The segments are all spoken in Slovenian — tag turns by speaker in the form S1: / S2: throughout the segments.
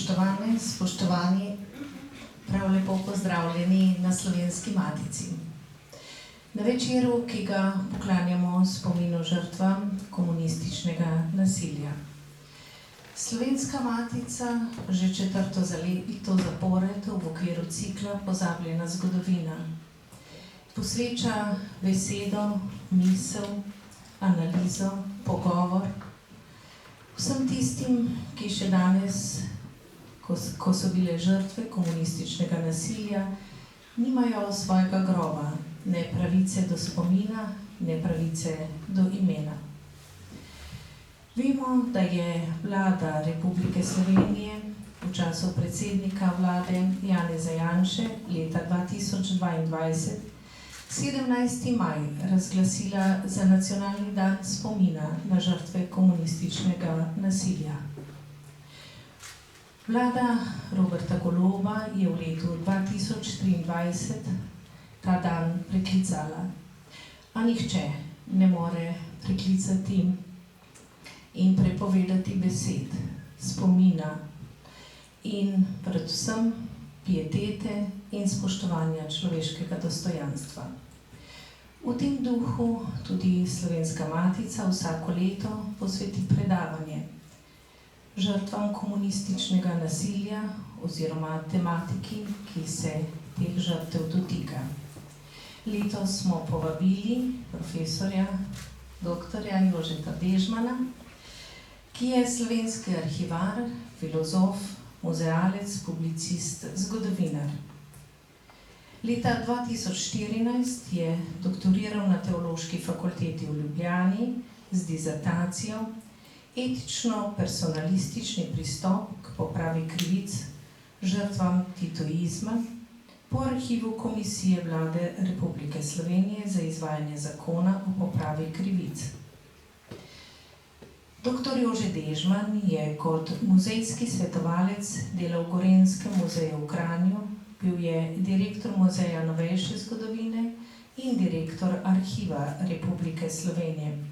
S1: Spoštovane, spoštovani, prav lepo pozdravljeni na Slovenski matici. Na večeru, ki ga poklanjamo spominu žrtvam komunističnega nasilja. Slovenska matica že četrto leto zapored v okviru cikla Pozabljena zgodovina posveča besedo, misel, analizo, pogovor vsem tistim, ki še danes, ko so bile žrtve komunističnega nasilja, nimajo svojega groba, ne pravice do spomina, ne pravice do imena. Vemo, da je Vlada Republike Slovenije v času predsednika vlade Janeza Janše leta 2022 17. maj razglasila za nacionalni dan spomina na žrtve komunističnega nasilja. Vlada Roberta Goloba je v letu 2023 ta dan preklicala, a nihče ne more preklicati in prepovedati besed, spomina in predvsem pietete in spoštovanja človeškega dostojanstva. V tem duhu tudi Slovenska matica vsako leto posveti predavanje žrtvam komunističnega nasilja oziroma tematiki, ki se teh žrtev dotika. Letos smo povabili profesorja dr. Jožeta Dežmana, ki je slovenski arhivar, filozof, muzealec, publicist, zgodovinar. Leta 2014 je doktoriral na Teološki fakulteti v Ljubljani z disertacijo Etično-personalistični pristop k popravi krivic žrtvam titoizma po arhivu Komisije Vlade Republike Slovenije za izvajanje zakona o popravi krivic. Dr. Jože Dežman je kot muzejski svetovalec delal v Gorenjskem muzeju v Kranju, bil je direktor Muzeja novejše zgodovine in direktor Arhiva Republike Slovenije.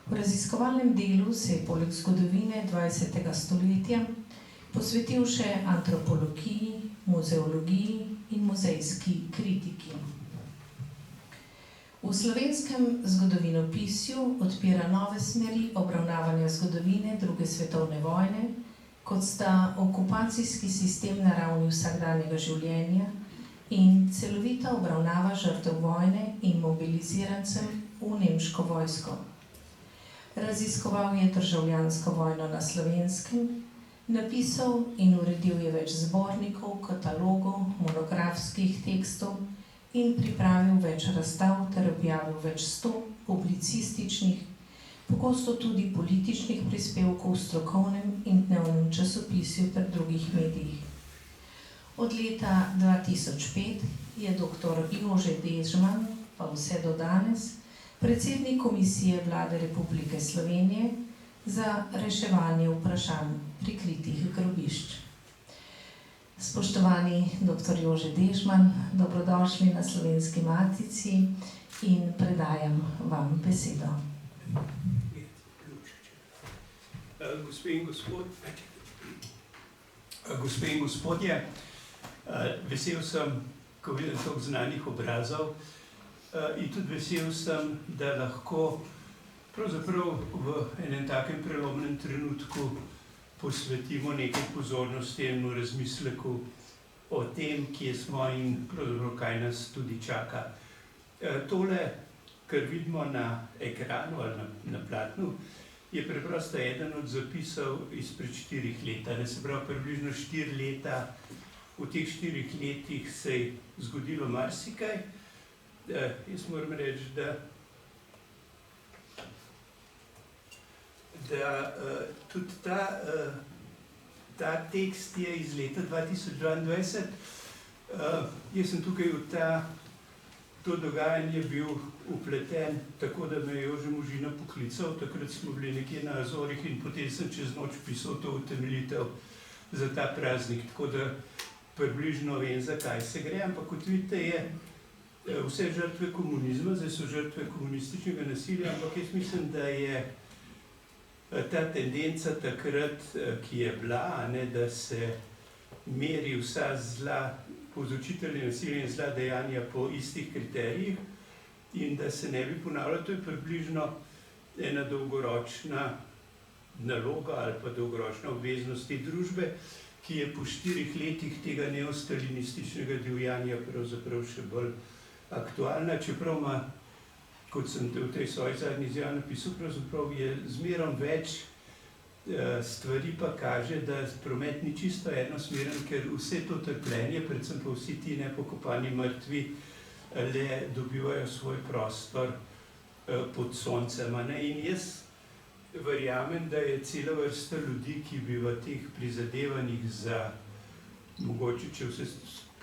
S1: V raziskovalnem delu se je poleg zgodovine 20. stoletja posvetil še antropologiji, muzeologiji in muzejski kritiki. V slovenskem zgodovinopisju odpira nove smeri obravnavanja zgodovine druge svetovne vojne, kot sta okupacijski sistem na ravni vsakdanjega življenja in celovita obravnava žrtev vojne in mobilizirancev v nemško vojsko. Raziskoval je državljansko vojno na Slovenskem, napisal in uredil je več zbornikov, katalogov, monografskih tekstov in pripravil več razstav ter objavil več 100 publicističnih, pogosto tudi političnih prispevkov v strokovnem in dnevnem časopisju ter drugih medijih. Od leta 2005 je dr. Jože Dežman, pa vse do danes, predsednik Komisije Vlade Republike Slovenije za reševanje vprašanj prikritih grobišč. Spoštovani dr. Jože Dežman, dobrodošli na Slovenski matici in predajam vam besedo.
S2: Gospe in gospodje, vesel sem, ko vidim toliko znanih obrazov, in tudi vesel sem, da lahko pravzaprav v enem takem prelomnem trenutku posvetimo nekaj pozornosti in razmisleku o tem, kje smo in pravzaprav kaj nas tudi čaka. Tole, kar vidimo na ekranu ali na platnu, je preprosto eden od zapisov izpred 4 let. Se pravi, približno 4 leta, v teh 4 letih se je zgodilo marsikaj. Jaz moram reči, da tudi ta tekst je iz leta 2022. Jaz sem tukaj v to dogajanje bil vpleten, tako da me je Jože Možina poklical. Takrat smo bili nekje na Azorih in potem sem čez noč pisal to utemeljitev za ta praznik. Tako da približno vem, zakaj se gre, ampak kot vidite je vse žrtve komunizma, zdaj so žrtve komunističnega nasilja, ampak jaz mislim, da je ta tendenca takrat, ki je bila, da se meri vsa zla, povzročitelji nasilja in zla dejanja po istih kriterijih in da se ne bi ponavljalo, to je približno ena dolgoročna naloga ali pa dolgoročna obveznost te družbe, ki je po 4 letih tega neostalinističnega divjanja pravzaprav še bolj aktualna, čeprav ima, kot sem v tej svoji zadnji izjavi napisal, pravzaprav je zmerom več stvari pa kaže, da promet ni čisto enosmeren, ker vse to trpljenje, predvsem pa vsi ti nepokopani mrtvi, le dobivajo svoj prostor pod soncem. In jaz verjamem, da je cela vrsta ljudi, ki bi v teh prizadevanjih za, mogoče, če vse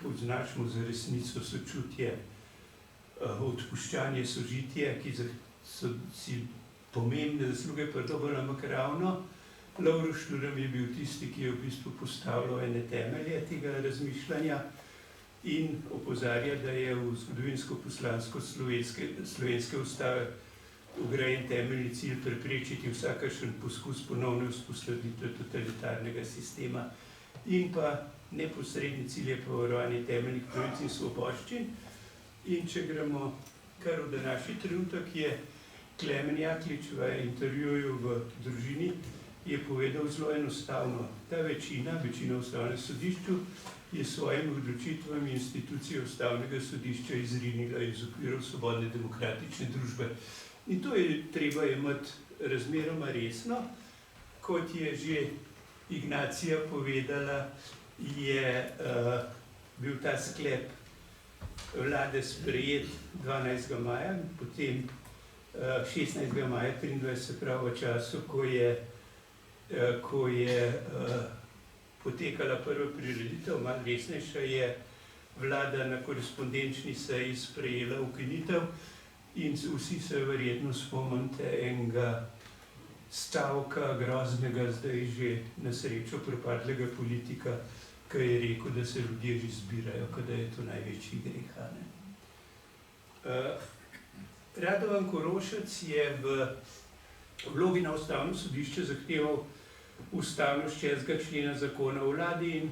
S2: poznačimo za resnico, sočutje, odpuščanje, sožitje, ki so si pomembne zasluge, pa to bolj, ampak ravno Lovro Šturm je bil tisti, ki je v bistvu postavljal ene temelje tega razmišljanja in opozarja, da je v zgodovinsko-poslansko slovenske ustave vgrajen temeljni cilj preprečiti vsakršen poskus ponovne vzpostavitve totalitarnega sistema in pa neposredni cilj je pa varovanje temeljnih pravic in svoboščin. In če gremo kar v današnji trenutek, je Klemen Jaklič v intervjuju v Družini je povedal zelo enostavno. Ta večina v Ustavnem sodišču, je s svojimi odločitvami institucije Ustavnega sodišča izrinila iz okvirov svobodne demokratične družbe. In to je treba imeti razmeroma resno. Kot je že Ignacija povedala, je bil ta sklep vlade sprejet 12. maja, potem 16. maja 23, se pravi v času, ko je potekala prva prireditev, malo resnejša, je vlada na korespondenčni seji sprejela ukinitev in vsi se verjetno spomnite enega stavka groznega, zdaj že na srečo propadlega politika, ki je rekel, da se ljudje že zbirajo, da je to največji greh. Radovan Korošec je v vlogi na Ustavno sodišče zahteval ustavnost 6. člena zakona o vladi in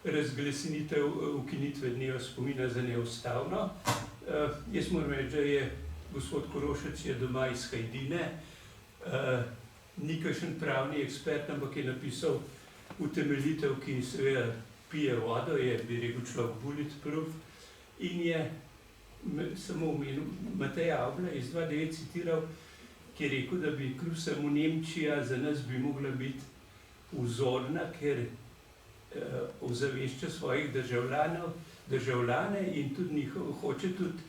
S2: razglasitev ukinitve dneva spomina za neustavno. Jaz moram reči, da je gospod Korošec je doma iz Hajdine, ni kakšen pravni ekspert, ampak je napisal utemeljitev, ki seveda pije vodo, je, bi rekel človek, bulletproof, in je samo omenil Mateja Avbla iz 2009 citiral, ki je rekel, da bi kljub samo Nemčija za nas bi mogla biti vzorna, ker ozavešča svojih državljane in tudi hoče tudi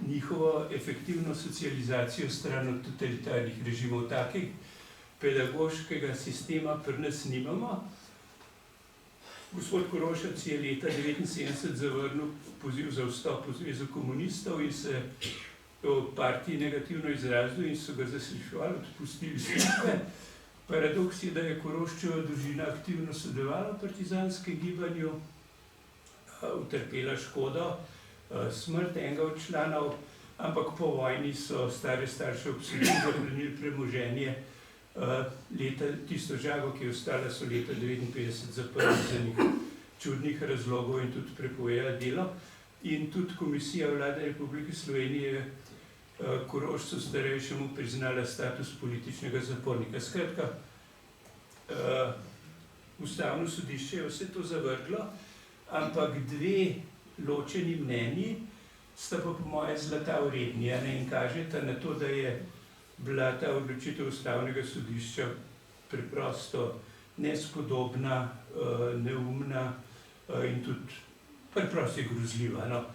S2: njihovo efektivno socializacijo stran od totalitarnih režimov. Takih pedagoškega sistema pri nas nimamo. Gospod Korošec je leta 1979 zavrnil poziv za vstop v Zvezo komunistov in se v partiji negativno izrazil in so ga zasliševali, odpustili službe. Paradoks je, da je Koroščeva družina aktivno sodelovala v partizanskem gibanju, utrpela škodo, smrt enega od članov, ampak po vojni so stare starše obsodili, zaplenili premoženje. Tisto žago, ki je ostala, so leta 1959 zaprli za nekaj čudnih razlogov in tudi prepovedala delo. In tudi Komisija Vlade Republike Slovenije Korošcu starejšemu priznala status političnega zapornika. Skratka, Ustavno sodišče je vse to zavrglo, ampak dve ločeni mnenji sta pa po moje zlata vredni in kažeta na to, da je bila ta odločitev Ustavnega sodišča preprosto nespodobna, neumna in tudi preprosto grozljiva.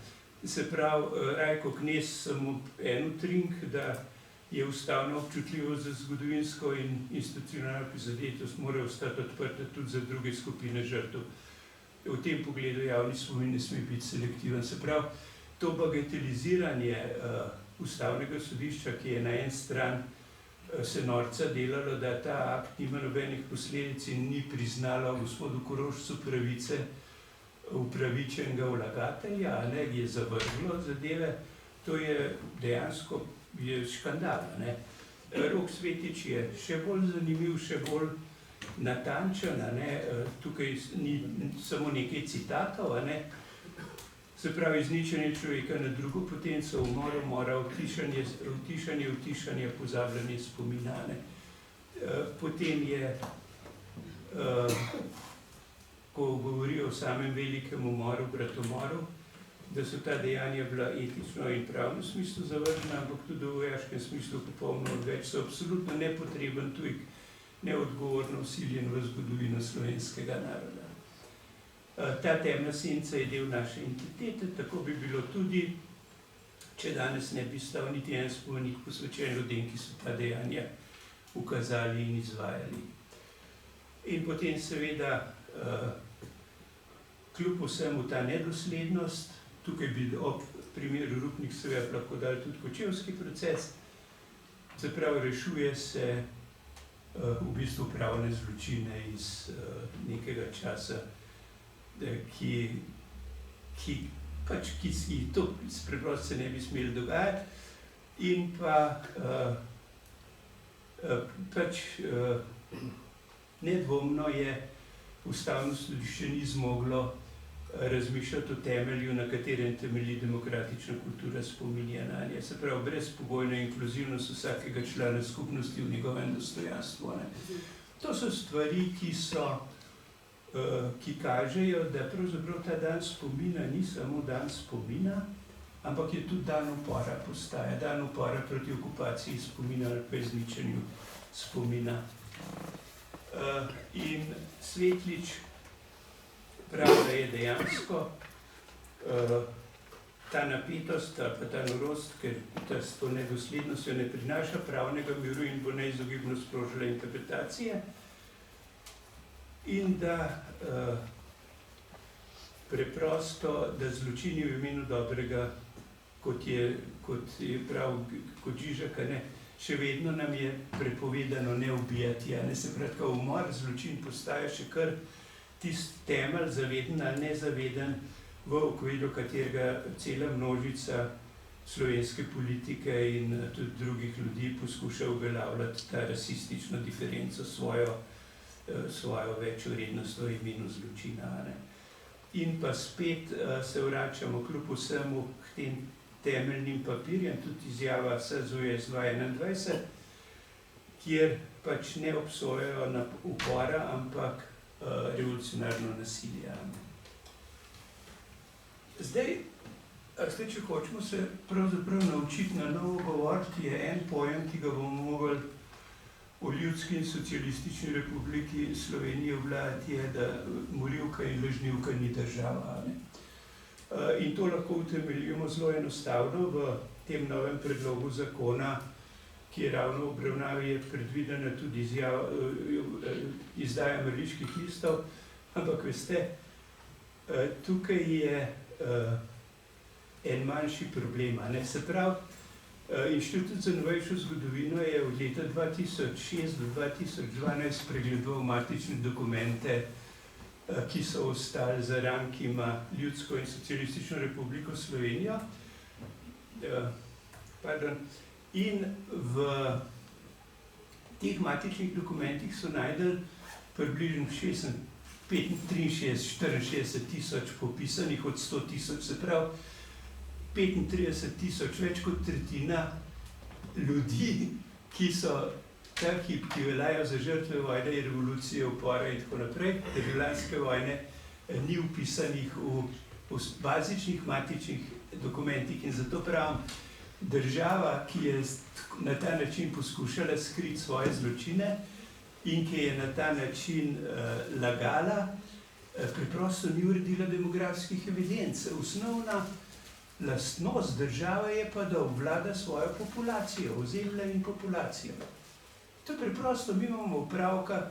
S2: Se pravi, Rajko Knez samo en utrink, da je ustavna občutljivost za zgodovinsko in institucionalno prizadetost mora ostati odprta tudi za druge skupine žrtev. V tem pogledu javni spomin ne sme biti selektiven. Se pravi, to bagateliziranje Ustavnega sodišča, ki je na en stran se norca delalo, da ta akt nima nobenih posledic in ni priznalo gospodu Korošcu pravice upravičenega vlagatelja, je zavrglo zadeve, to je dejansko škandal. Rok Svetič je še bolj zanimiv, še bolj natančen, tukaj ni samo nekaj citatov, se pravi izničenje človeka na drugo potenco, umora, utišanje, pozabljanje spomina. Potem je, ko govorijo o samem velikem umoru, bratomoru, da so ta dejanja bila etično in pravno smislu zavržena, ampak tudi v vojaškem smislu popolno odveč, so absolutno nepotreben tujk, neodgovorno vsiljen v zgodovino slovenskega naroda. Ta temna senca je del naše identitete, tako bi bilo tudi, če danes ne bi stal niti en spomenik posvečen ljudem, ki so ta dejanja ukazali in izvajali. In potem seveda, kljub vsemu ta nedoslednost, tukaj bi ob primeru Rupnik seveda lahko dali tudi kočevski proces, se pravi, rešuje se v bistvu pravne zločine iz nekega časa, ki to preprosto se ne bi smeli dogajati, in pa nedvomno je Ustavno sodišče ni zmoglo razmišljati o temelju, na katerem temelji demokratična kultura spominjanja. Se pravi, brezpogojna inkluzivnost vsakega člana skupnosti v njegovem dostojanstvu. To so stvari, ki kažejo, da pravzaprav ta dan spomina ni samo dan spomina, ampak je tudi dan upora postaja, dan upora proti okupaciji spomina ali pa izničenju spomina. In Svetlič pravi, da je dejansko ta napetost ali pa ta norost, ker s to nedoslednostjo ne prinaša pravnega miru in bo neizogibno sprožila interpretacije, in da preprosto, da zločini v imenu dobrega, kot je prav kot Žižek, še vedno nam je prepovedano ne ubijati. Se pravi, ko umor, zločin postaja še kar tisti temelj, zaveden ali nezaveden, v okviru katerega cela množica slovenske politike in tudi drugih ljudi poskuša uveljavljati ta rasistično diferenco, svojo večvrednost v imenu zločina. In pa spet se vračamo kljub vsemu k tem temeljnim papirjem, tudi izjava SZUS 2021, kjer pač ne obsojajo na upora, ampak revolucionarno nasilje. Zdaj, če hočemo se pravzaprav naučiti na novo govoriti, je en pojem, ki ga bomo mogli v Ljudski in socialistični republiki Slovenije obvladati, je, da morilka in lažnivka ni država. In to lahko utemeljimo zelo enostavno v tem novem predlogu zakona, ki je ravno v obravnavi, je predvidena tudi izdaja mrliških listov, ampak veste, tukaj je en manjši problem. Se pravi, Inštitut za novejšo zgodovino je od leta 2006 do 2012 pregledoval matične dokumente, ki so ostali za rankima Ljudsko in socialistično republiko Slovenijo. In v teh matičnih dokumentih so najdeli približno 63-64 tisoč popisanih od 100 tisoč, se pravi 35 tisoč, več kot tretjina ljudi, ki so ta hip, ki veljajo za žrtve vojne, revolucije, upora in tako naprej, državljanske vojne, ni vpisanih v bazičnih matičnih dokumentih. In zato pravim, država, ki je na ta način poskušala skriti svoje zločine in ki je na ta način lagala, preprosto ni uredila demografskih evidenc. Osnovna lastnost države je pa, da obvlada svojo populacijo, ozemlje in populacijo. To preprosto, mi imamo opravka,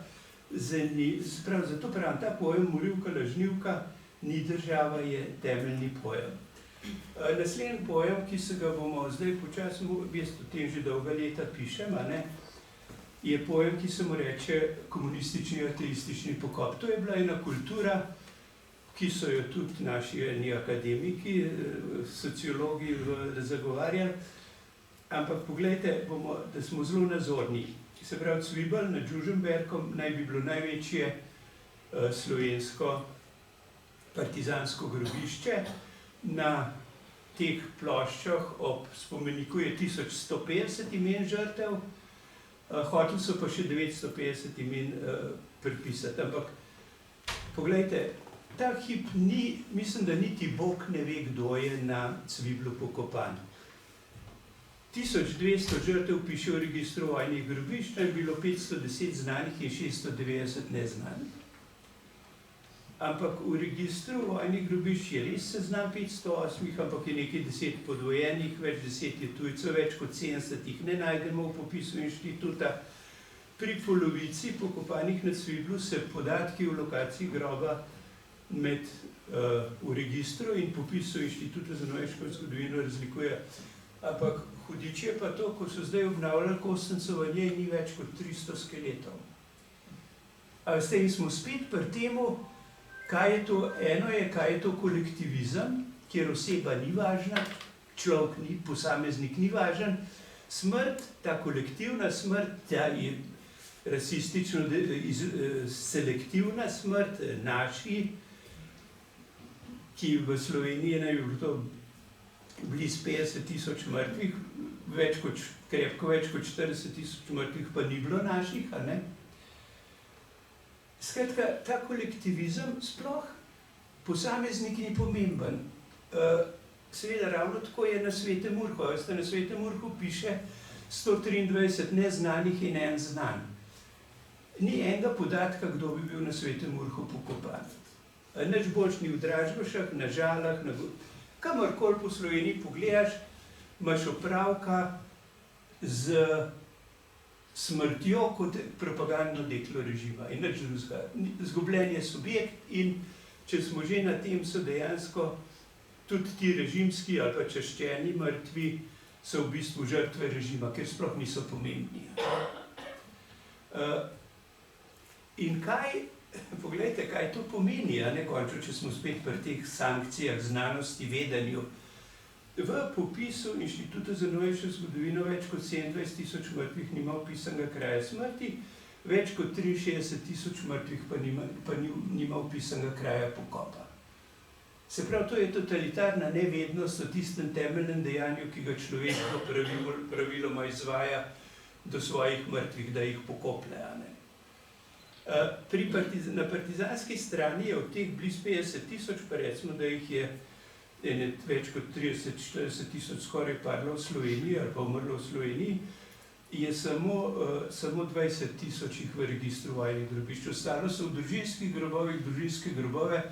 S2: zato pravim, ta pojem morilka, lažnivka, ni država, je temeljni pojem. Naslednji pojem, ki se ga bomo zdaj počasi, jaz o tem že dolga leta pišem, je pojem, ki se mu reče komunistični ateistični pokop. To je bila ena kultura, ki so jo tudi naši akademiki, sociologi zagovarjali, Ampak poglejte, da smo zelo nazorni. Se pravi, Cvibelj nad Žužemberkom naj bi bilo največje slovensko partizansko grobišče. Na teh ploščah ob spomeniku je 1150 imen žrtev, hoteli so pa še 950 imen pripisati. Ampak poglejte, ta hip ni, mislim, da niti Bog ne ve, kdo je na Cviblu pokopan. 1200 žrtev piše v registru vojnih grobišč, je bilo 510 znanih in 690 neznanih. Ampak v registru vojnih grobišč je res seznam 508, ampak je nekaj 10 podvojenih, več 10 je tujcev, več kot 70 jih ne najdemo v popisu inštituta. Pri polovici pokopanih na Cviblu se podatki o lokaciji groba v registru in popisu Inštituta za novejšo zgodovino razlikuje. Ampak hudič je pa to, ko so zdaj obnavljali kostencovanje in ni več kot 300 skeletov. A veste, in smo spet pri temu, kaj je to, eno je, kaj je to kolektivizem, kjer oseba ni važna, človek ni, posameznik ni važen, smrt, ta kolektivna smrt, ta je rasistično selektivna smrt, naši, ki v Sloveniji naj bi bilo to blizu 50 000 mrtvih, krepko več kot 40 000 mrtvih pa ni bilo naših, a ne? Skratka, ta kolektivizem sploh posameznik ni pomemben. Seveda ravno tako je na Svetem Urhu. Veste, na Svetem Urhu piše 123 neznanih in en znan. Ni enega podatka, kdo bi bil na Svetem Urhu pokopan. Nič boljš ni v Dražgošah, na Žalah, kamorkoli po Sloveniji pogledaš, imaš opravka z smrtjo kot propagandno deklo režima in nič drugega. Izgubljen je subjekt in če smo že na tem, so dejansko tudi ti režimski ali pa čaščeni mrtvi so v bistvu žrtve režima, ker sploh niso pomembni. In poglejte, kaj to pomeni, končno, če smo spet pri teh sankcijah, znanosti, vedenju. V popisu Inštituta za novejšo zgodovino več kot 27 000 mrtvih nima opisanega kraja smrti, več kot 63 000 mrtvih pa nima opisanega kraja pokopa. Se pravi, to je totalitarna nevednost o tistem temeljnem dejanju, ki ga človek praviloma izvaja do svojih mrtvih, da jih pokoplje. Na partizanski strani je od teh blizu 50 000, pa recimo, da jih je več kot 30-40 000 skoraj padlo v Sloveniji ali pa umrlo v Sloveniji, je samo 20 000 jih v registru vojnih grobišč. Ostalo so v družinskih grobovih, družinske grobove,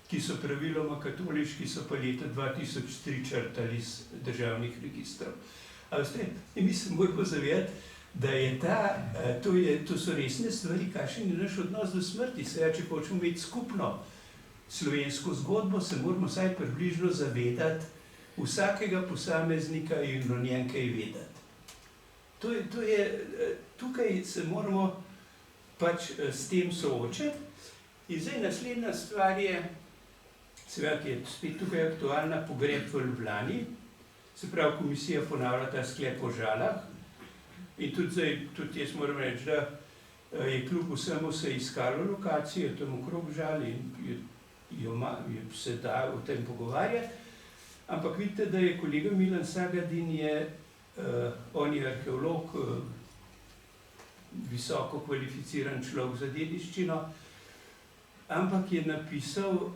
S2: ki so praviloma katoliški, so pa leta 2003 črtali iz državnih registrov. A veste, mi se moramo zavedati, da je to so resne stvari, kakšen je naš odnos do smrti. Seveda, če hočemo imeti skupno slovensko zgodbo, se moramo vsaj približno zavedati vsakega posameznika in o njem kaj vedeti. Tukaj se moramo pač s tem soočati. In zdaj naslednja stvar je, seveda, ki je spet tukaj aktualna, pogreb v Ljubljani. Se pravi, komisija ponavlja ta sklep o Žalah. In tudi jaz moram reči, da je kljub vsemu se iskalo lokacijo tam okrog Žal in se da o tem pogovarjati. Ampak vidite, da je kolega Milan Sagadin, on je arheolog, visoko kvalificiran človek za dediščino, ampak je napisal,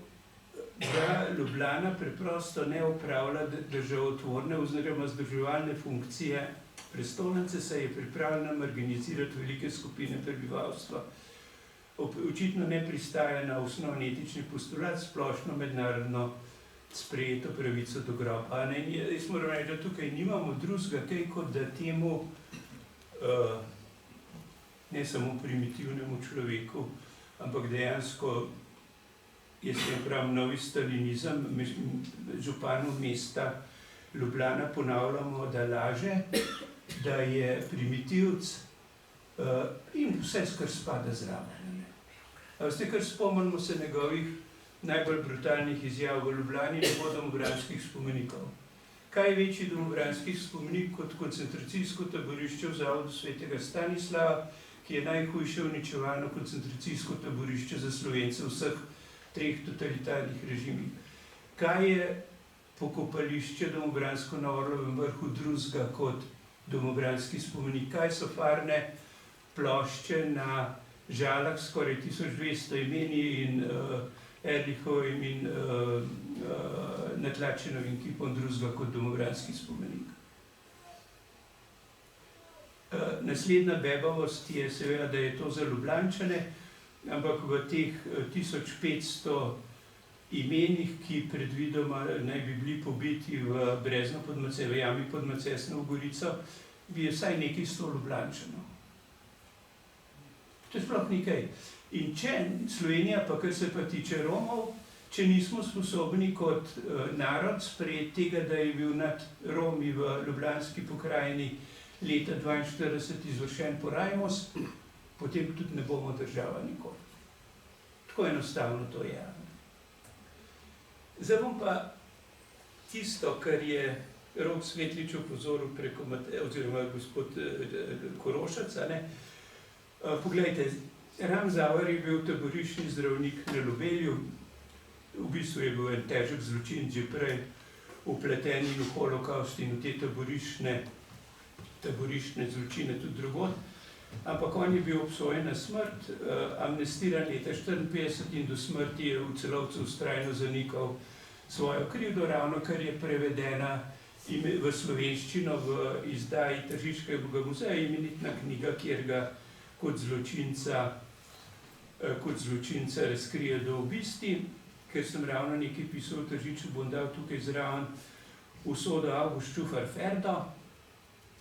S2: da Ljubljana preprosto ne opravlja državotvorne oziroma združevalne funkcije prestolnice, saj je pripravljena organizirati velike skupine prebivalstva. Očitno ne pristaja na osnovni etični postulat, splošno mednarodno sprejeto pravico do groba. Jaz moram reči, da tukaj nimamo drugega kaj, kot da temu ne samo primitivnemu človeku, ampak dejansko, jaz tem pravim, novi stalinizem, županu mesta Ljubljana ponavljamo, da laže, da je primitivc in vse, kar spada zraven. Veste, kar spomnimo se njegovih najbolj brutalnih izjav v Ljubljani, ne bo domobranskih spomenikov. Kaj je večji domobranski spomenik kot koncentracijsko taborišče v zavodu svetega Stanislava, ki je najhujše uničevalno koncentracijsko taborišče za Slovence v vseh 3 totalitarnih režimih? Kaj je pokopališče domobransko na Orlovem vrhu drugega kot domobranski spomenik? Kaj so farne plošče na Žalah s skoraj 1200 imeni in Erlichovim in Natlačenovim kipom drugega kot domobranski spomenik? Naslednja bebavost je seveda, da je to za Ljubljančane, ampak v teh 1500 imenih, ki predvidoma naj bi bili pobiti v Brezno pod v jami pod Macesnovo Gorico, bi je vsaj nekaj 100 Ljubljančanov. To je sploh nekaj. In če Slovenija, pa kar se pa tiče Romov, če nismo sposobni kot narod sprejeti tega, da je bil nad Romi v Ljubljanski pokrajini leta 1942 izvršen porajmos, potem tudi ne bomo država nikoli. Tako enostavno to je. Zdaj bom pa tisto, kar je Rok Svetlič opozoril preko, oziroma gospod Korošac, poglejte, Ram Zavar je bil taboriščni zdravnik na Lubelju, v bistvu je bil en težek zločin že prej vpleten in v holokaust in v te taboriščne zločine tudi drugod, ampak on je bil obsojen na smrt, amnestiran leta 1954 in do smrti je v Celovcu vztrajno zanikal svojo krivdo, ravno kar je prevedena v slovenščino v izdaji Tržiškega muzeja imenitna knjiga, kjer ga kot zločinca razkrije do obisti. Ker sem ravno nekaj pisal v Tržiču, bom dal tukaj zraven usodo August Ščufar Ferdo.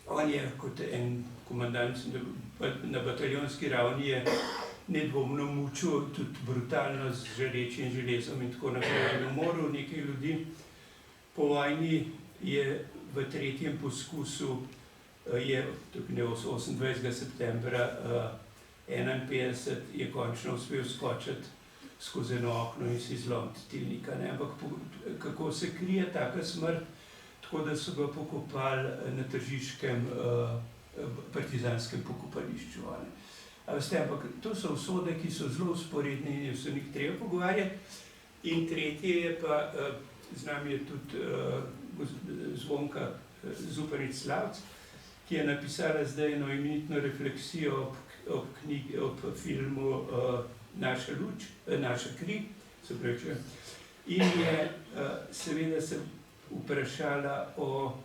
S2: On je kot en komandant na bataljonski ravni je nedvomno mučil, tudi brutalno z žarečim železom in tako naprej, umoril nekaj ljudi. Po vojni je v 3. poskusu, je 28. septembra 1951 je končno uspel skočiti skozi eno okno in si zlomiti tilnika. Ampak kako se krije taka smrt? Tako da so ga pokopali na tržiškem partizanskem pokopališču. Ampak to so usode, ki so zelo vzporedne in se o njih treba pogovarjati. In tretje je pa, z nami je tudi Zvonka Zupanič-Slavc, ki je napisala zdaj eno imenitno refleksijo ob filmu Naša luč, naša kri, se pravi, in je seveda se vprašala o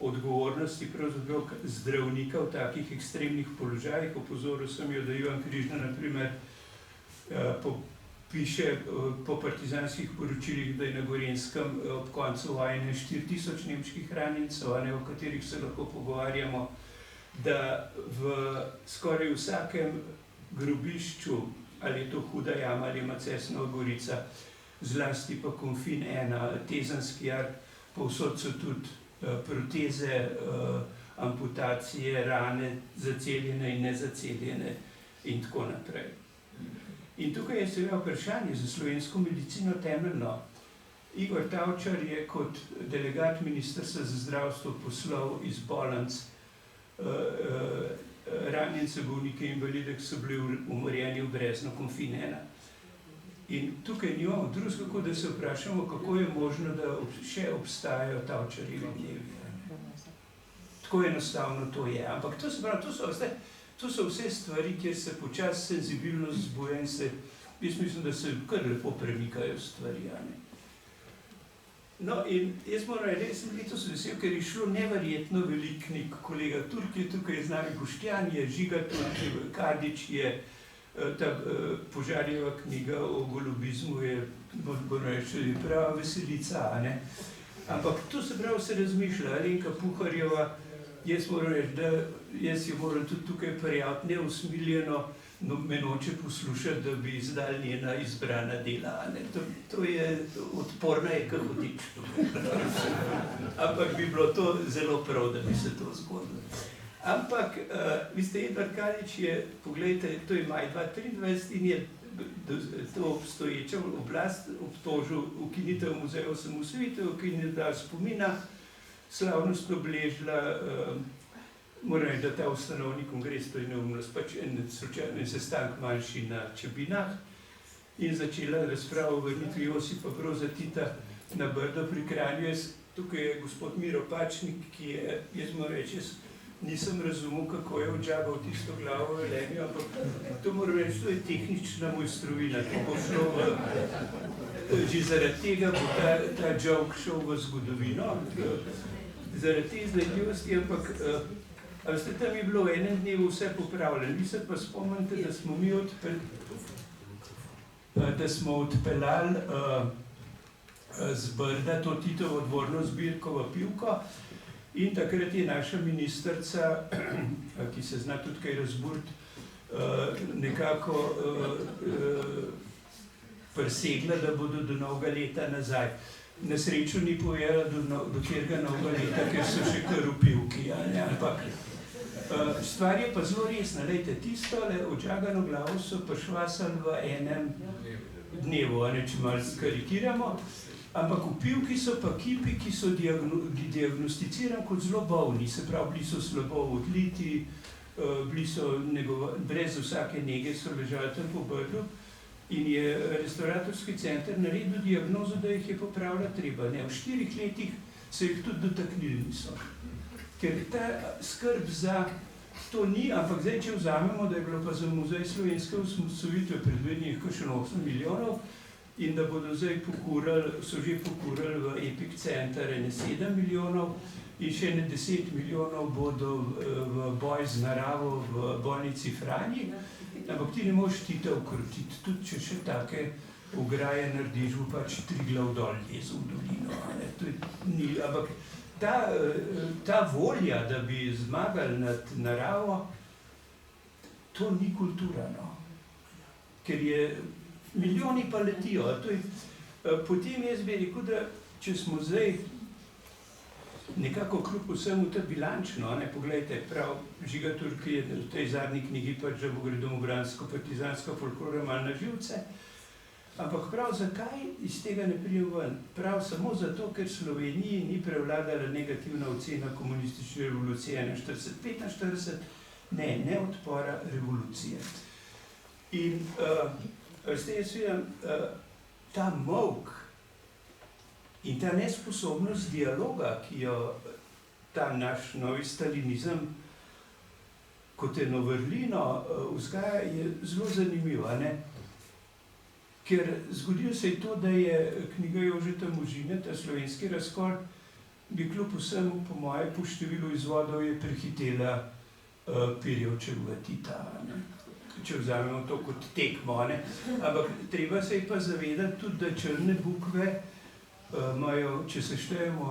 S2: odgovornosti pravzaprav zdravnika v takih ekstremnih položajih. Opozoril sem jo, da Ivan Križnar, na primer, piše po partizanskih poročilih, da je na Gorenjskem ob koncu vojne 4000 nemških ranjencev, o katerih se lahko pogovarjamo, da v skoraj vsakem grobišču, ali je to Huda jama ali Macesnova Gorica, zlasti pa Konfin 1, Tezanski jar, povsod so tudi proteze, amputacije, rane, zaceljene in nezaceljene in tako naprej. In tukaj je seveda vprašanje za slovensko medicino temeljno. Igor Tavčar je kot delegat Ministrstva za zdravstvo poslal iz bolnic ranjence, bolnike, invalide, ki so bili umorjeni v Brezno, Konfin 1. In tukaj nimamo drugega, kot da se vprašamo, kako je možno, da še obstajajo Tavčarjevi dnevi. Tako enostavno to je. Ampak to se pravi, to so vse stvari, kjer se počasi senzibilnost zbuja in se, jaz mislim, da se kar lepo premikajo stvari. No, in jaz moram reči, sem letos vesel, ker je šlo neverjetno veliko knjig. Kolega Turk je tukaj z nami, Boštjan je, Žiga Turk, Kadič je, ta Požarjeva knjiga o golobizmu je, moram reči, prava veselica. Ampak to se pravi, se razmišlja. Alenka Puharjeva, jaz moram reči, da jaz jo moram tudi tukaj prijaviti neusmiljeno, me noče poslušati, da bi izdali njena izbrana dela. To je odporno, je kot hudič. Ampak bi bilo to zelo prav, da bi se to zgodilo. Ampak, veste, Edvard Kalič je, pogledajte, to je maj 2023 in je to obstoječo oblast obtožil ukinitev muzeja osamosvojitve, ukinitev spomina slavnost obeležila, moram reči, da ta ustanovni kongres, to je neumnost, pač en sestanek manjši na Čebinah in začela razpravo o vrnitvi Josipa Broza Tita na Brdo pri Kranju. Tukaj je gospod Miro Pačnik, ki je, jaz moram reči, nisem razumel, kako je odžagal tisto glavo v Velenju, ampak to moram reči, to je tehnična mojstrovina, to bo šlo že zaradi tega bo ta joke šel v zgodovino, zaradi te iznajdljivosti, ampak tam je bilo v enem dnevu vse popravljeno. Vi se pa spomnite, da smo mi odpeljali z Brda to Titovo dvorno zbirko v Pivko in takrat je naša ministrica, ki se zna tudi kaj razburiti, nekako presegla, da bodo do novega leta nazaj. Na srečo ni povedala do katerega novega leta, ker so še kar v Pivki, ampak stvar je pa zelo resna. Lejte, tistole odžagano glavo so prišvasali v enem dnevu, če malo skarikiramo, ampak v Pivki so pa kipi, ki so diagnosticirani kot zelo bolni, se pravi, bili so slabo odliti, bili so brez vsake nege so ležali tam po Brdu in je restauratorski center naredil diagnozo, da jih je popravila treba. V 4 letih se jih tudi dotaknili niso. Ker ta skrb za to ni, ampak zdaj, če vzamemo, da je bilo pa za Muzej slovenske osamosvojitve predvidenih kakšen 8 milijonov in da bodo zdaj so že pokurali v Epic Center 7 milijonov in še 10 milijonov bodo v boj z naravo v bolnici Franji, ampak ti ne moš Tita ukrotiti, tudi če še take ograje narediš, bo pač Triglav dol lezel v dolino. Ampak ta volja, da bi zmagali nad naravo, to ni kultura, no. Ker je milijoni pa letijo. Potem jaz bi rekel, da če smo zdaj nekako kljub vsemu to bilančno, poglejte, prav Žiga Turk je v tej zadnji knjigi pač, da bo gre domobransko-partizansko folklora malo na živce, ampak prav zakaj iz tega ne pridemo ven? Prav samo zato, ker Sloveniji ni prevladala negativna ocena komunistične revolucije 41-45, ne odpora, revolucije. In zdaj jaz vidim, ta molk in ta nesposobnost dialoga, ki jo ta naš novi stalinizem kot eno vrlino vzgaja, je zelo zanimiva. Ker zgodilo se je to, da je knjiga Jožeta Možine, ta slovenski razkol, bi kljub vsemu, po moje, po številu izvodov je prehitela Pirjevčevega Tita. Če vzamemo to kot tekmo. Ampak treba se je pa zavedati tudi, da Črne bukve imajo, če se štejemo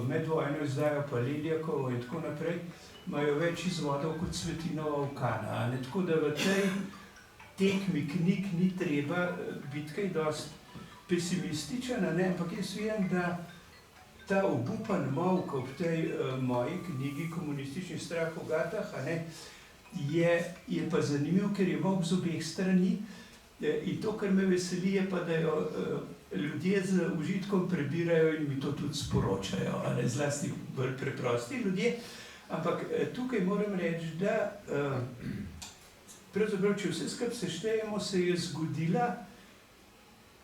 S2: medvojno izdajo pa Leljakovo in tako naprej, imajo več izvodov kot Cvetinova Ukana. Tako da v tej tekmi knjig ni treba biti kaj dosti pesimističen, ampak jaz vem, da ta obupan molk ob tej moji knjigi Komunistični strah v gatah je pa zanimiv, ker je molk z obeh strani in to, kar me veseli, je pa, da jo ljudje z užitkom prebirajo in mi to tudi sporočajo, zlasti bolj preprosti ljudje, ampak tukaj moram reči, da pravzaprav, če vse skupaj seštejemo, se je zgodila,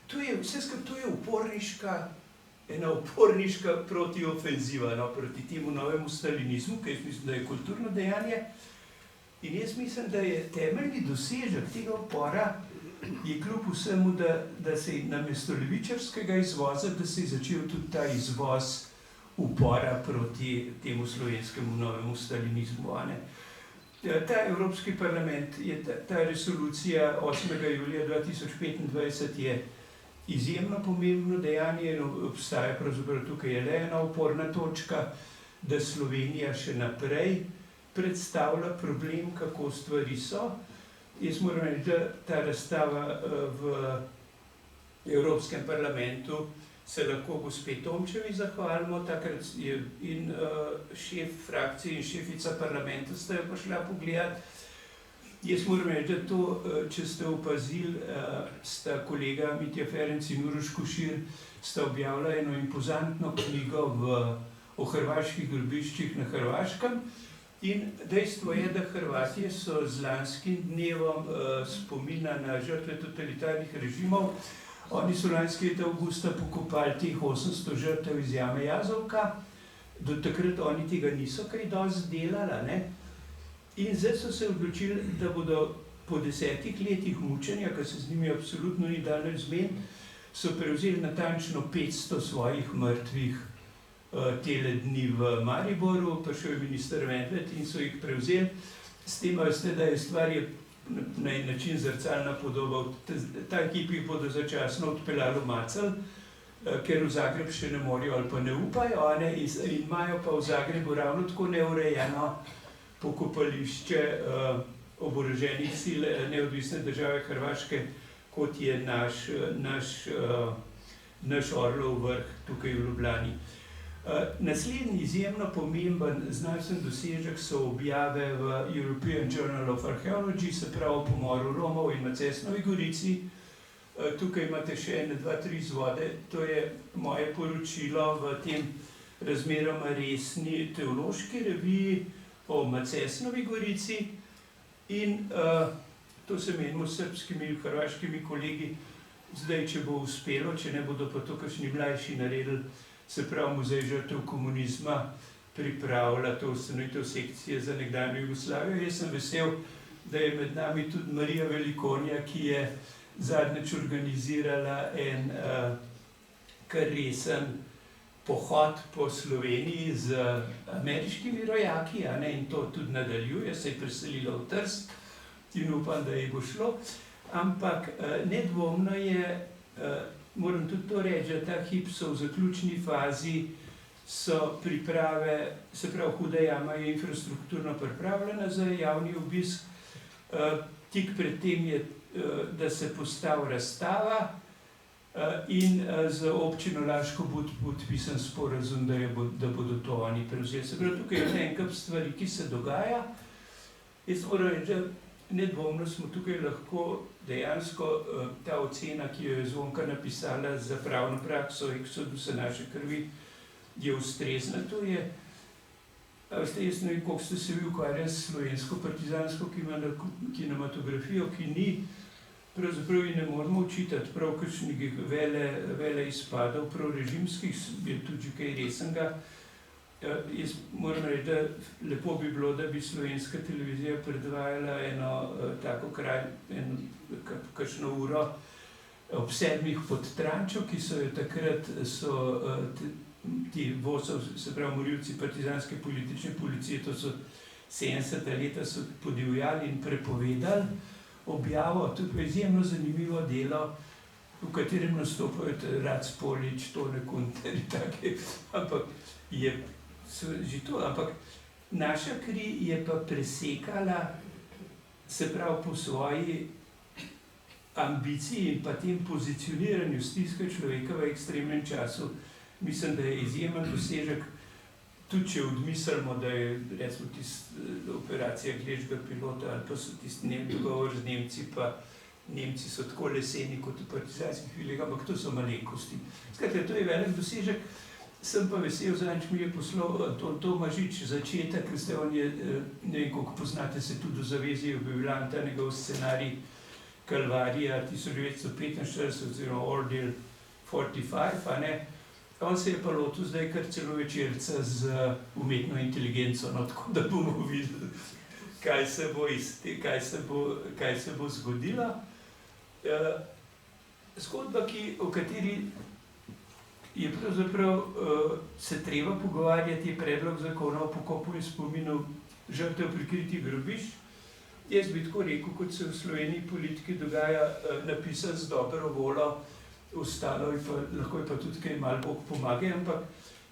S2: vse skupaj to je ena uporniška protiofenziva proti temu novemu stalinizmu, ki jaz mislim, da je kulturno dejanje. In jaz mislim, da je temeljni dosežek tega upora je kljub vsemu, da se je namesto levičarskega izvoza, da se je začel tudi ta izvoz upora proti temu slovenskemu novemu stalinizmu. Ta Evropski parlament, ta resolucija 8. julija 2025 je izjemno pomembno dejanje in obstaja pravzaprav tukaj le ena oporna točka, da Slovenija še naprej predstavlja problem, kako stvari so. Jaz moram reči, da ta razstava v Evropskem parlamentu se lahko gospe Tomčevi zahvalimo, takrat je in šef frakcije in šefica parlamenta sta jo prišla pogledati. Jaz moram reči, da to, če ste opazili, sta kolega Mitja Ferenc in Uroš Košir sta objavila eno impozantno knjigo v o hrvaških grobiščih na Hrvaškem. In dejstvo je, da Hrvatje so z lanskim dnevom spomina na žrtve totalitarnih režimov. Oni so lanskega leta avgusta pokopali teh 800 žrtev iz jame Jazovka. Do takrat oni tega niso kaj dosti delali, ne? In zdaj so se odločili, da bodo po 10 letih mučenja, ki se z njimi absolutno ni dalo zmeniti, so prevzeli natančno 500 svojih mrtvih tele dni v Mariboru, prišel je minister Medved in so jih prevzeli. S tem, veste, da je stvar na način zrcalna podoba. Ta ekipi jih bodo začasno odpeljali v Macel, ker v Zagreb še ne morajo ali pa ne upajo, in imajo pa v Zagrebu ravno tako neurejeno pokopališče oboroženih sil neodvisne države Hrvaške, kot je naš Orlov vrh tukaj v Ljubljani. Naslednji izjemno pomemben znanstveni dosežek so objave v European Journal of Archaeology, se pravi o pomoru Romov in Macesnovi Gorici. Tukaj imate še 1, 2, 3 izvode. To je moje poročilo v tem razmeroma resni teološki reviji o Macesnovi Gorici. In to se menimo s srbskimi in hrvaškimi kolegi, zdaj, če bo uspelo, če ne bodo pa to kakšni mlajši naredili, se pravi Muzej žrtev komunizma pripravlja to ustanovitev sekcije za nekdanjo Jugoslavijo. Jaz sem vesel, da je med nami tudi Marija Velikonja, ki je zadnjič organizirala en kar resen pohod po Sloveniji z ameriškimi rojaki, in to tudi nadaljuje, se je preselila v Trst in upam, da ji bo šlo. Ampak nedvomno je, moram tudi to reči, da ta hip so v zaključni fazi, so priprave, se pravi Huda jama je infrastrukturno pripravljena za javni obisk. Tik pred tem je, da se postavi razstava in z občino Laško bo podpisan sporazum, da bodo to oni prevzeli. Se pravi, tukaj je en kup stvari, ki se dogaja. Jaz moram reči, da nedvomno smo tukaj lahko dejansko ta ocena, ki jo je Zvonka napisala za pravno prakso Eksodusa naše krvi, je ustrezna. To je, jaz ne vem, koliko ste se vi ukvarjali s slovensko partizansko kinematografijo, ki ni, pravzaprav ji ne moramo očitati prav kakšnih vele izpadov, prav režimskih, je tudi kaj resenega. Jaz moram reči, da lepo bi bilo, da bi slovenska televizija predvajala eno tako kakšno uro ob 7 pod Trančo, ki so jo takrat, ti vodcev, se pravi morilci partizanske politične policije, to so 70. leta, so podivjali in prepovedali objavo. To je izjemno zanimivo delo, v katerem nastopajo Rad Spolič, Tone Kunter in take, ampak je že to, ampak naša kri je pa presekala, se pravi po svoji ambiciji in pa tem pozicioniranju stiske človeka v ekstremnem času. Mislim, da je izjemen dosežek, tudi če odmislimo, da je recimo tista operacija Gleškega pilota ali pa so tisti dogovor z Nemci, pa Nemci so tako leseni kot v partizanskih vilah, ampak to so malenkosti. Skratka, to je velik dosežek. Sem pa vesel, zadnjič mi je poslal Anton Tomažič začetek, ker ste on je, ne vem, koliko poznate, se tudi v zavezi je objavljan ta njegov scenarij Kalvarija 1945 oziroma Ordeal 45, On se je pa lotil zdaj kar celo večerca z umetno inteligenco, tako da bomo videli, kaj se bo zgodilo. Zgodba, o kateri je pravzaprav se treba pogovarjati, je predlog zakona o pokopu in spominu žrtev prikritih grobišč. Jaz bi tako rekel, kot se v Sloveniji politiki dogaja, napisati z dobro voljo, ostalo lahko je pa tudi kaj malo Bog pomaga, ampak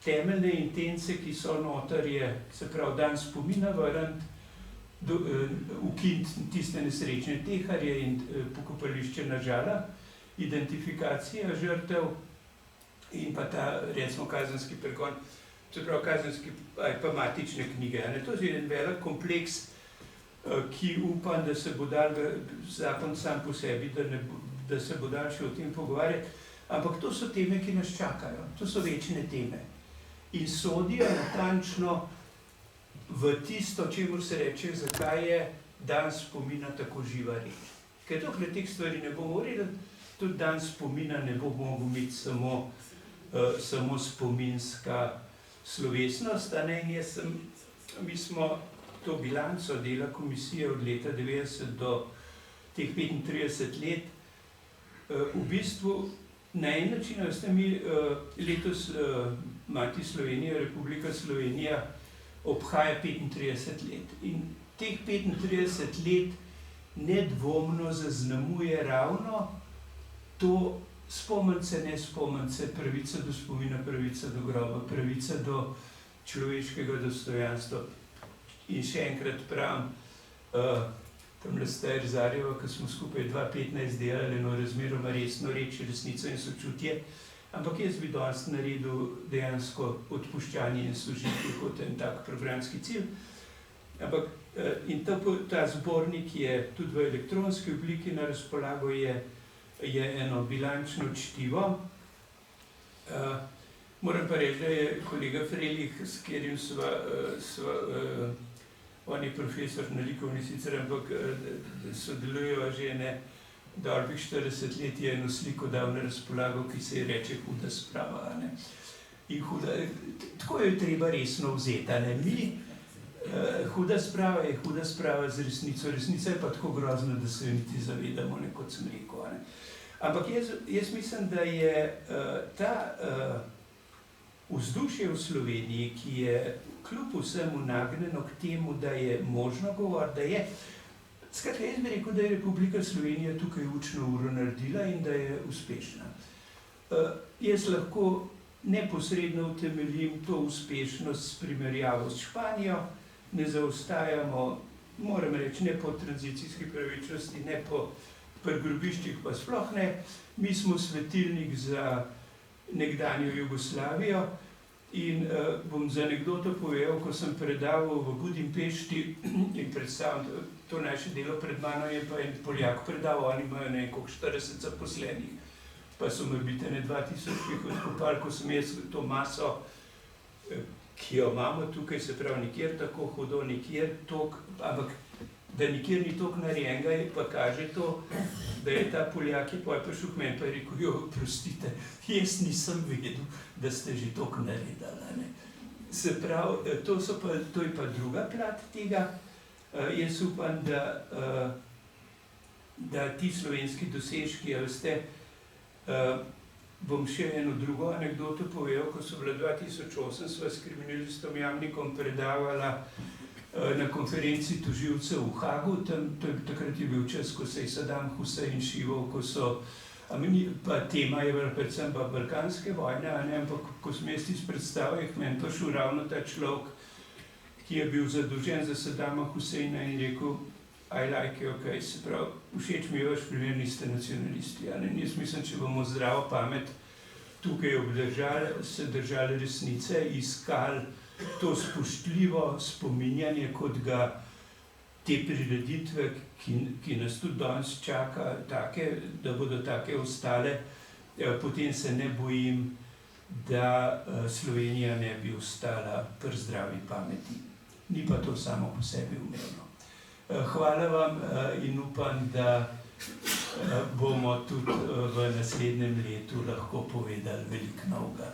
S2: temeljne intence, ki so noter, je, se pravi, dan spomina vrniti, ukiniti tiste nesrečne teharje in pokopališče na Žala, identifikacija žrtev in pa ta, recimo, kazenski pregon, se pravi, kazenski ali pa matične knjige. To je en velik kompleks, ki upam, da se bo dal zakon sam po sebi, da se bo dal še o tem pogovarjati, ampak to so teme, ki nas čakajo, to so večne teme. in sodijo natančno v tisto, čemur se reče, zakaj je dan spomina tako živa reč. Ker dokler teh stvari ne bomo govorili, tudi dan spomina ne bo mogel imeti samo spominska slovesnost. Mi smo to bilanco dela komisije od leta 90 do teh 35 let v bistvu na en način, mi letos Mati Slovenija, Republika Slovenija obhaja 35 let. In teh 35 let nedvomno zaznamuje ravno to spomnice, ne spomnice, pravica do spomina, pravica do groba, pravica do človeškega dostojanstva. In še enkrat pravim, tamle Stajer Zarjeva, ki smo skupaj 2015 delali eno razmeroma resno reč, resnico in sočutje, ampak jaz bi danes naredil dejansko odpuščanje in sožitje kot en tak programski cilj. Ampak in ta zbornik je tudi v elektronski obliki na razpolago, je eno bilančno čtivo. Moram pa reči, da je kolega Frelih, s katerim on je profesor na likovni sicer, ampak sodelujejo že dobrih 40 let, je eno sliko dal na razpolago, ki se ji reče Huda sprava. In tako jo je treba resno vzeti. Huda sprava je huda sprava z resnico. Resnica je pa tako grozna, da se jo niti zavedamo, kot sem rekel. Ampak jaz mislim, da je ta vzdušje v Sloveniji, ki je kljub vsemu nagnjeno k temu, da je možno govoriti, da je. Skratka, jaz bi rekel, da je Republika Slovenija tukaj učno uro naredila in da je uspešna. Jaz lahko neposredno utemeljim to uspešnost s primerjavo s Španijo, ne zaostajamo, moram reči, ne po tranzicijski pravičnosti, ne po grobiščih, pa sploh ne. Mi smo svetilnik za nekdanjo Jugoslavijo in bom za anekdoto povedal, ko sem predaval v Budimpešti in predstavil to naše delo, pred mano je pa en Poljak predaval, oni imajo nekako 40 zaposlenih, pa so me biti 2000 odkopali, ko sem jaz to maso, ki jo imamo tukaj, se pravi nikjer tako hudo, nikjer toliko, ampak da nikjer ni toliko narejenega, pa kaže to, da je ta Poljak je prišel k meni pa je rekel, jo, prostite, jaz nisem vedel, da ste že toliko naredili. Se pravi, to je pa druga plat tega. Jaz upam, da ti slovenski dosežki, veste, bom še eno drugo anekdoto povedal, ko so bila 2008, sva s kriminalistom Jamnikom predavala na konferenci tožilcev v Hagu, takrat je bil čas, ko se je Saddam Hussein šival, pa tema je bila predvsem pa balkanske vojne, ampak ko sem jaz tisti predstavil, je k meni prišel ravno ta človek, ki je bil zadolžen za Saddama Husseina in rekel, I like you, okay, se pravi, všeč mi je vaš primer, niste nacionalisti. Jaz mislim, če bomo zdravo pamet tukaj obdržali, se držali resnice, iskali to spoštljivo spominjanje, kot ga te prireditve, ki nas tudi danes čaka, da bodo take ostale, potem se ne bojim, da Slovenija ne bi ostala pri zdravi pameti. Ni pa to samo po sebi umevno. Hvala vam in upam, da bomo tudi v naslednjem letu lahko povedali veliko novega.